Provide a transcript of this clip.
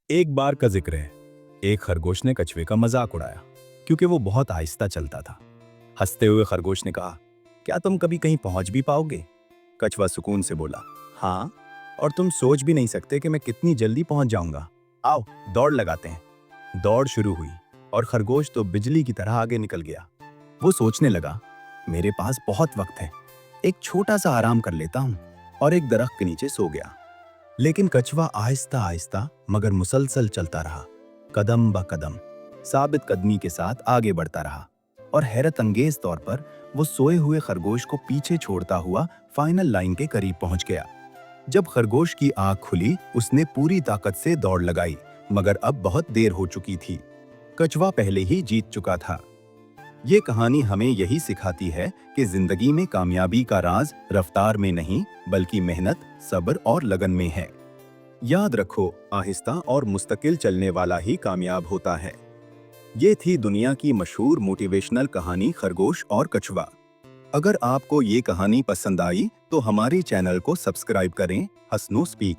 एक बार का जिक्र है। एक खरगोश ने कछुए का मजाक उड़ाया क्योंकि वो बहुत आहिस्ता चलता था। हंसते हुए खरगोश ने कहा, क्या तुम कभी कहीं पहुंच भी पाओगे? कछुआ सुकून से बोला, हाँ, और तुम सोच भी नहीं सकते कि मैं कितनी जल्दी पहुंच जाऊंगा। आओ, दौड़ लगाते हैं। दौड़ शुरू हुई और खरगोश तो बिजली की तरह आगे निकल गया। वो सोचने लगा, मेरे पास बहुत वक्त है, एक छोटा सा आराम कर लेता हूं, और एक दरख्त के नीचे सो गया। लेकिन कछुआ आहिस्ता आहिस्ता मगर मुसलसल चलता रहा, कदम ब कदम, साबित कदमी के साथ आगे बढ़ता रहा। और हैरत अंगेज तौर पर वो सोए हुए खरगोश को पीछे छोड़ता हुआ फाइनल लाइन के करीब पहुंच गया। जब खरगोश की आंख खुली, उसने पूरी ताकत से दौड़ लगाई, मगर अब बहुत देर हो चुकी थी। कछुआ पहले ही जीत चुका था। ये कहानी हमें यही सिखाती है कि जिंदगी में कामयाबी का राज रफ्तार में नहीं, बल्कि मेहनत, सब्र और लगन में है। याद रखो, आहिस्ता और मुस्तकिल चलने वाला ही कामयाब होता है। ये थी दुनिया की मशहूर मोटिवेशनल कहानी खरगोश और कछुआ। अगर आपको ये कहानी पसंद आई तो हमारे चैनल को सब्सक्राइब करें। हसनो स्पीक।